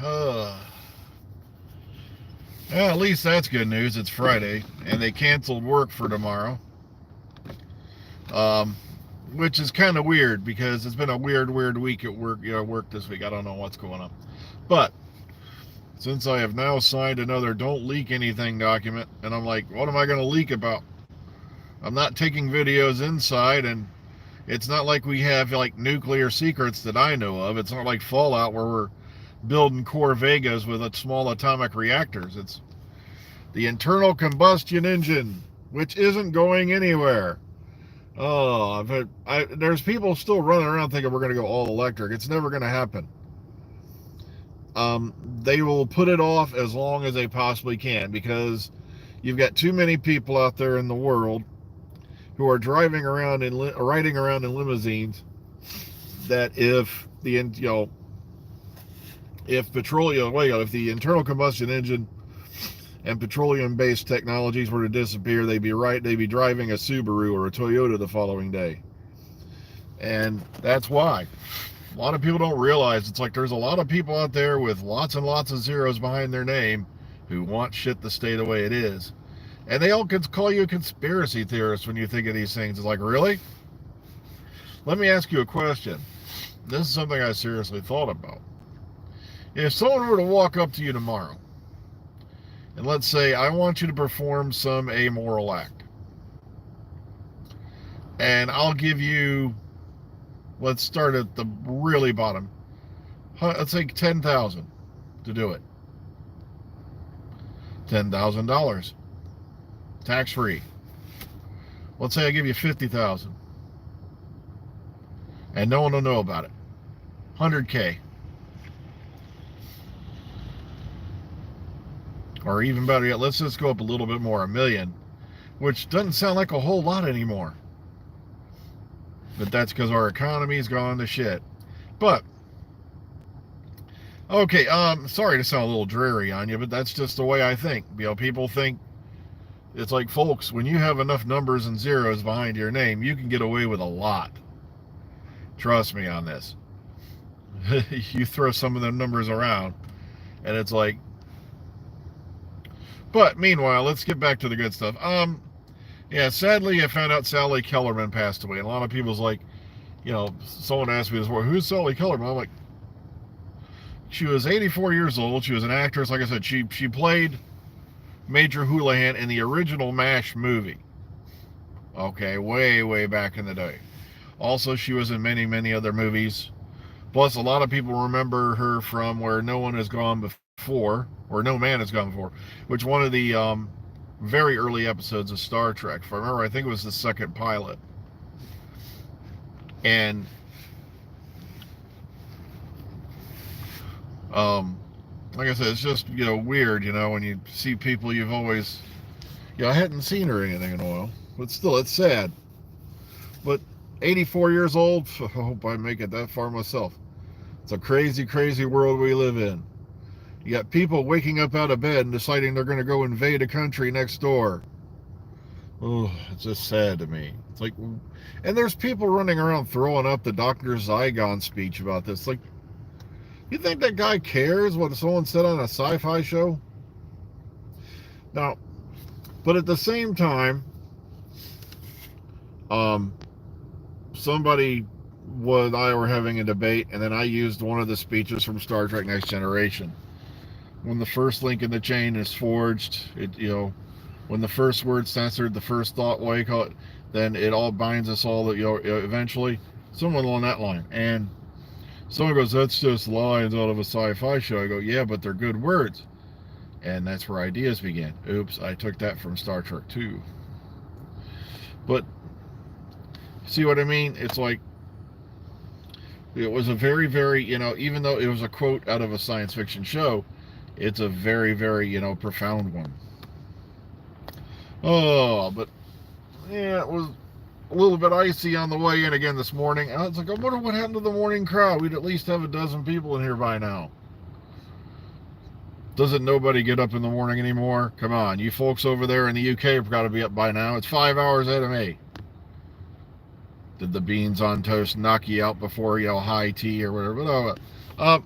Well, at least that's good news. It's Friday, and they canceled work for tomorrow. Um, which is kind of weird because it's been a weird week at work. Work this week. I don't know what's going on, but since I have now signed another "Don't leak anything" document, and I'm like, what am I going to leak about? I'm not taking videos inside, and it's not like we have like nuclear secrets that I know of. It's not like Fallout where we're building core Vegas with small atomic reactors. It's the internal combustion engine, which isn't going anywhere. Oh, there's people still running around thinking we're going to go all electric. It's never going to happen. They will put it off as long as they possibly can because you've got too many people out there in the world who are driving around and riding around in limousines that if petroleum, if the internal combustion engine and petroleum-based technologies were to disappear, they'd be driving a Subaru or a Toyota the following day. And that's why a lot of people don't realize it's like there's a lot of people out there with lots and lots of zeros behind their name who want shit to stay the way it is. And they all could call you a conspiracy theorist when you think of these things. It's like, really? Let me ask you a question. This is something I seriously thought about. If someone were to walk up to you tomorrow and let's say, I want you to perform some amoral act, and I'll give you, let's start at the really bottom, let's say $10,000 to do it. $10,000. Tax free. Let's say I give you $50,000 and no one will know about it. $100K. Or even better yet, let's just go up a little bit more, $1 million, which doesn't sound like a whole lot anymore. But that's because our economy's gone to shit. But okay, sorry to sound a little dreary on you, but that's just the way I think. People think it's like, folks, when you have enough numbers and zeros behind your name, you can get away with a lot. Trust me on this. You throw some of them numbers around, and it's like. But meanwhile, let's get back to the good stuff. Yeah, sadly, I found out Sally Kellerman passed away. And a lot of people's like, someone asked me this morning, who's Sally Kellerman? I'm like, she was 84 years old. She was an actress. Like I said, she played Major Houlihan in the original MASH movie. Okay, way back in the day. Also, she was in many other movies. Plus, a lot of people remember her from Where No One Has Gone Before, or No Man Has Gone Before, which one of the very early episodes of Star Trek. If I remember, I think it was the second pilot. And like I said, it's just weird, when you see people you've always, I hadn't seen her or anything in a while, but still, it's sad. But 84 years old, I hope I make it that far myself. It's a crazy world we live in. You got people waking up out of bed and deciding they're going to go invade a country next door. Oh, it's just sad to me. It's like, and there's people running around throwing up the Dr. Zygon speech about this. Like, you think that guy cares what someone said on a sci-fi show? Now, but at the same time, somebody and I were having a debate, and then I used one of the speeches from Star Trek Next Generation. When the first link in the chain is forged, when the first word censored, the first thought, what you call it, then it all binds us all, eventually, someone along that line. And someone goes, that's just lines out of a sci-fi show. I go, yeah, but they're good words. And that's where ideas began. Oops, I took that from Star Trek 2. But, see what I mean? It's like, it was a very, even though it was a quote out of a science fiction show, it's a very, profound one. Oh, but, yeah, it was a little bit icy on the way in again this morning. I was like, I wonder what happened to the morning crowd. We'd at least have a dozen people in here by now. Doesn't nobody get up in the morning anymore? Come on, you folks over there in the UK have got to be up by now. It's 5 hours ahead of me. Did the beans on toast knock you out before high tea or whatever? But,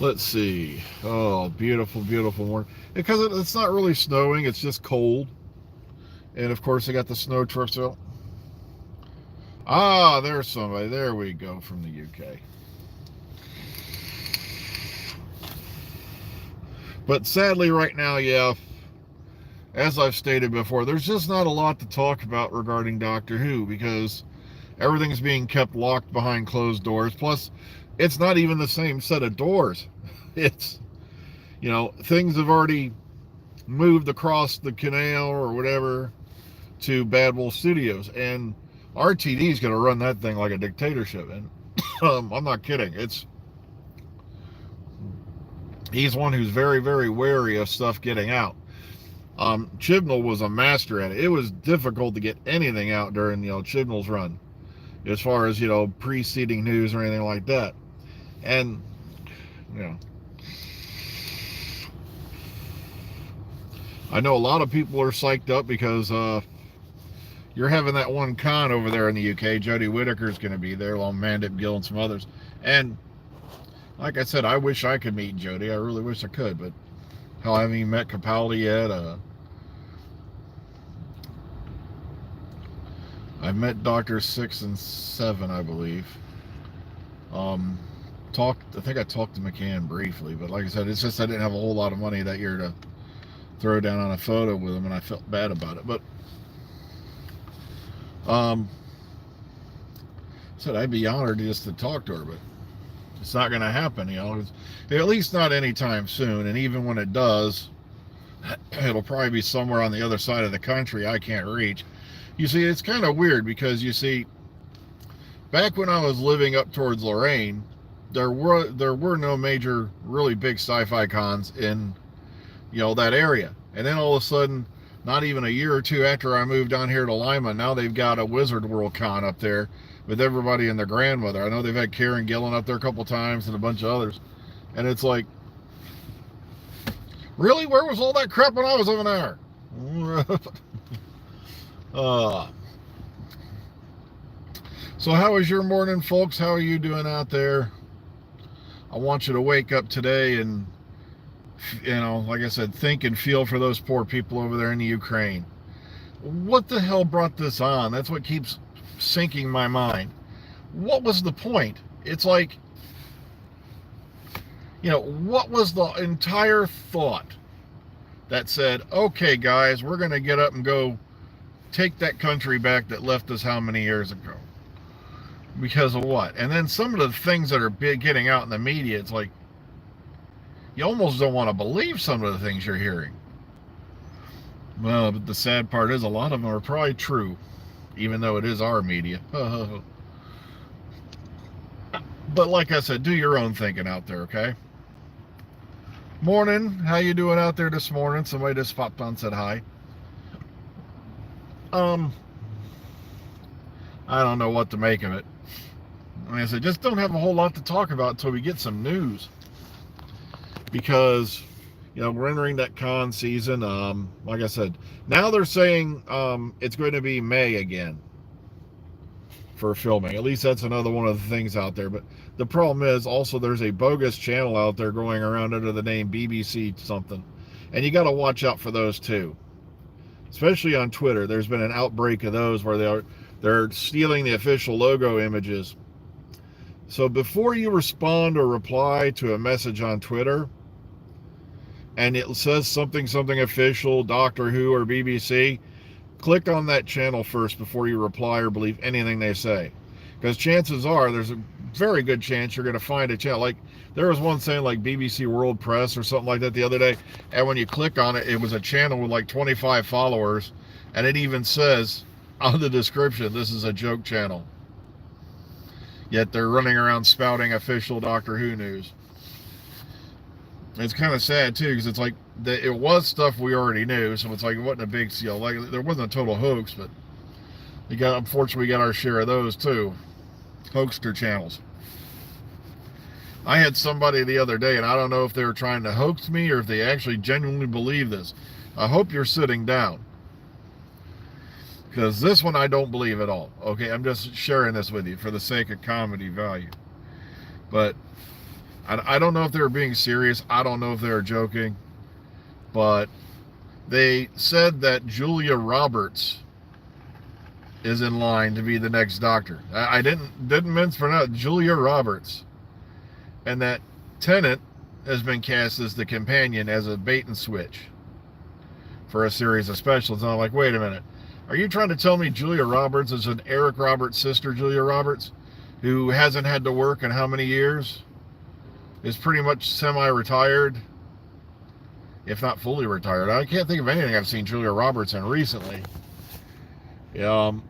Let's see. Oh, beautiful, beautiful morning. Because it's not really snowing, it's just cold. And of course, I got the snow trucks out. Ah, there's somebody. There we go from the UK. But sadly, right now, yeah, as I've stated before, there's just not a lot to talk about regarding Doctor Who because everything's being kept locked behind closed doors. Plus, it's not even the same set of doors. It's, things have already moved across the canal or whatever to Bad Wolf Studios, and RTD is going to run that thing like a dictatorship. And I'm not kidding. He's one who's very, very wary of stuff getting out. Chibnall was a master at it. It was difficult to get anything out during Chibnall's run, as far as preceding news or anything like that. And I know a lot of people are psyched up because you're having that one con over there in the UK. Jodie Whittaker's going to be there, along with Mandip Gill and some others. And like I said, I wish I could meet Jodie. I really wish I could, but hell, I haven't even met Capaldi yet. I've met Doctor 6 and 7, I believe. I think I talked to McCann briefly, but like I said, it's just I didn't have a whole lot of money that year to throw down on a photo with him, and I felt bad about it. But said I'd be honored just to talk to her, but it's not going to happen, at least not anytime soon. And even when it does, it'll probably be somewhere on the other side of the country I can't reach. You see, it's kind of weird because you see, back when I was living up towards Lorraine, there were no major, really big sci-fi cons in that area. And then all of a sudden, not even a year or two after I moved down here to Lima, now they've got a Wizard World con up there with everybody and their grandmother. I know they've had Karen Gillan up there a couple times and a bunch of others. And it's like, really? Where was all that crap when I was over there? So how is your morning, folks? How are you doing out there? I want you to wake up today and, like I said, think and feel for those poor people over there in the Ukraine. What the hell brought this on? That's what keeps sinking my mind. What was the point? It's like, what was the entire thought that said, okay, guys, we're going to get up and go take that country back that left us how many years ago? Because of what? And then some of the things that are getting out in the media, it's like, you almost don't want to believe some of the things you're hearing. Well, but the sad part is a lot of them are probably true, even though it is our media. But like I said, do your own thinking out there, okay? Morning. How you doing out there this morning? Somebody just popped on and said hi. I don't know what to make of it. Like I said, just don't have a whole lot to talk about until we get some news. Because, we're entering that con season. Like I said, now they're saying it's going to be May again for filming. At least that's another one of the things out there. But the problem is also there's a bogus channel out there going around under the name BBC something. And you got to watch out for those too. Especially on Twitter. There's been an outbreak of those where they're stealing the official logo images. So before you respond or reply to a message on Twitter, and it says something official, Doctor Who or BBC, click on that channel first before you reply or believe anything they say. Because chances are, there's a very good chance you're going to find a channel. Like, there was one saying like BBC World Press or something like that the other day, and when you click on it, it was a channel with like 25 followers, and it even says on the description, this is a joke channel. Yet they're running around spouting official Doctor Who news. It's kind of sad too, because it's like it was stuff we already knew, so it's like it wasn't a big deal. Like there wasn't a total hoax, but unfortunately we got our share of those too, hoaxster channels. I had somebody the other day, and I don't know if they were trying to hoax me or if they actually genuinely believe this. I hope you're sitting down, because this one I don't believe at all. Okay, I'm just sharing this with you for the sake of comedy value. But I don't know if they were being serious. I don't know if they were joking. But they said that Julia Roberts is in line to be the next Doctor. I didn't mince for nothing. Julia Roberts. And that Tennant has been cast as the companion as a bait and switch for a series of specials. And I'm like, wait a minute. Are you trying to tell me Julia Roberts is an Eric Roberts' sister, Julia Roberts, who hasn't had to work in how many years? Is pretty much semi-retired, if not fully retired. I can't think of anything I've seen Julia Roberts in recently. It's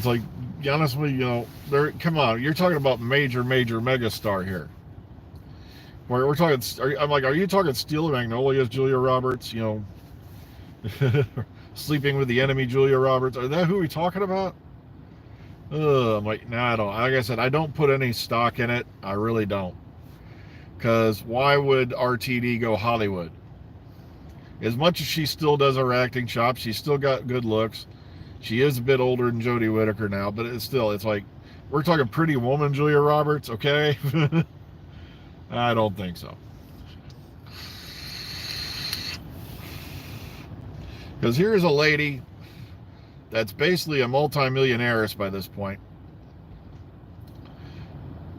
like, honestly, come on, you're talking about major megastar here. We're talking. I'm like, are you talking Steel of Magnolias, Julia Roberts? Sleeping with the Enemy, Julia Roberts. Are that who we're talking about? I'm like, no, I don't. Like I said, I don't put any stock in it. I really don't. Because why would RTD go Hollywood? As much as she still does her acting chops, she's still got good looks. She is a bit older than Jodie Whittaker now, but it's like, we're talking Pretty Woman Julia Roberts, okay? I don't think so. Because here's a lady that's basically a multimillionaire by this point.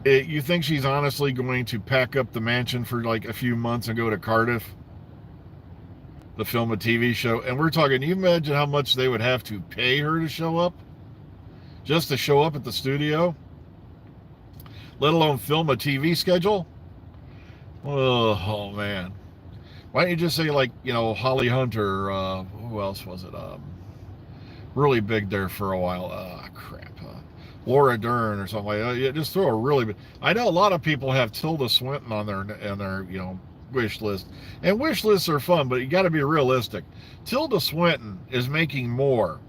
You think she's honestly going to pack up the mansion for like a few months and go to Cardiff to film a TV show? And we're talking, you imagine how much they would have to pay her to show up? Just to show up at the studio? Let alone film a TV schedule? Oh man. Why don't you just say, like, Holly Hunter, who else was it? Really big there for a while. Laura Dern or something like that. Yeah, just throw a really big. I know a lot of people have Tilda Swinton on their wish list. And wish lists are fun, but you got to be realistic. Tilda Swinton is making more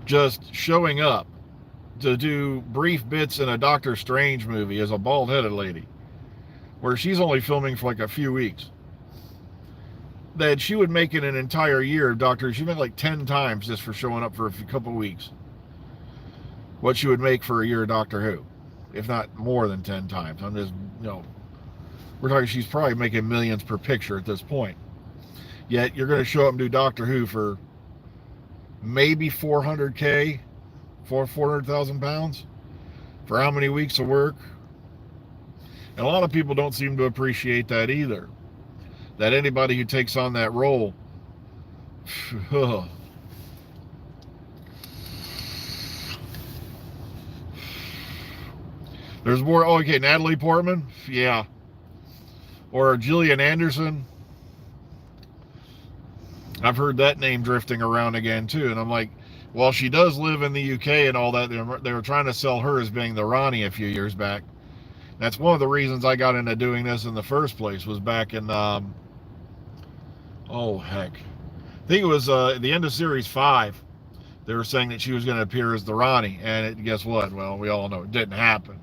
just showing up to do brief bits in a Doctor Strange movie as a bald-headed lady, where she's only filming for like a few weeks, that she would make in an entire year of Doctor. She made like 10 times just for showing up for a couple of weeks what she would make for a year of Doctor Who, if not more than 10 times. I'm just, we're talking, she's probably making millions per picture at this point. Yet you're going to show up and do Doctor Who for maybe 400K, for 400,000 pounds, for how many weeks of work? And a lot of people don't seem to appreciate that either. That anybody who takes on that role, there's more. Oh, okay, Natalie Portman, yeah, or Gillian Anderson. I've heard that name drifting around again too, and I'm like, well, she does live in the UK and all that. They were trying to sell her as being the Ronnie a few years back. That's one of the reasons I got into doing this in the first place, was back in, I think it was the end of Series 5. They were saying that she was going to appear as the Ronnie, and guess what? Well, we all know it didn't happen.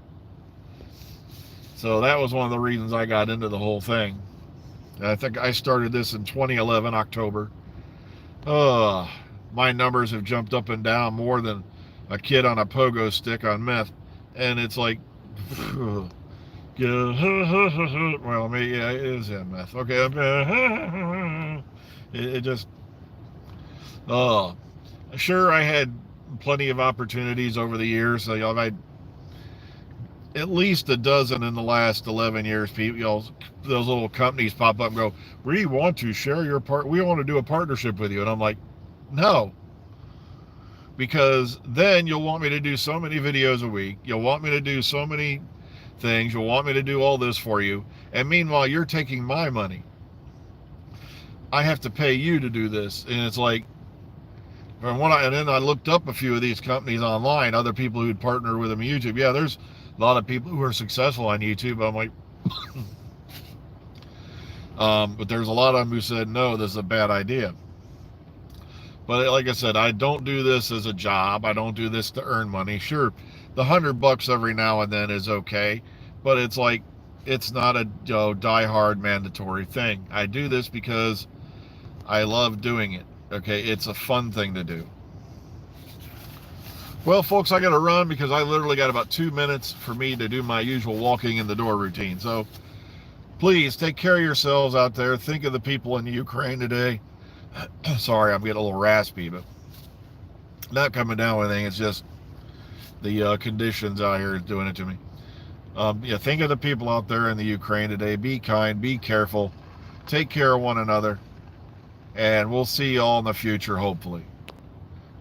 So that was one of the reasons I got into the whole thing. And I think I started this in 2011, October. My numbers have jumped up and down more than a kid on a pogo stick on meth. And it's like, well, maybe, yeah, it is in meth. Okay. It just, sure, I had plenty of opportunities over the years. So, I've had at least a dozen in the last 11 years. People, those little companies pop up and go, we want to share your part. We want to do a partnership with you. And I'm like, no. Because then you'll want me to do so many videos a week. You'll want me to do so many things. You'll want me to do all this for you. And meanwhile, you're taking my money. I have to pay you to do this. And it's like, and then I looked up a few of these companies online, other people who'd partner with them on YouTube. Yeah, there's a lot of people who are successful on YouTube. I'm like, but there's a lot of them who said, no, this is a bad idea. But like I said, I don't do this as a job. I don't do this to earn money. Sure, the $100 every now and then is okay, but it's like, it's not a die-hard mandatory thing. I do this because I love doing it. Okay, it's a fun thing to do. Well, folks, I got to run because I literally got about 2 minutes for me to do my usual walking in the door routine. So please take care of yourselves out there. Think of the people in the Ukraine today. Sorry, I'm getting a little raspy, but not coming down with anything. It's just the conditions out here is doing it to me. Yeah, think of the people out there in the Ukraine today. Be kind, be careful, take care of one another, and we'll see you all in the future, hopefully.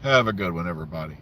Have a good one, everybody.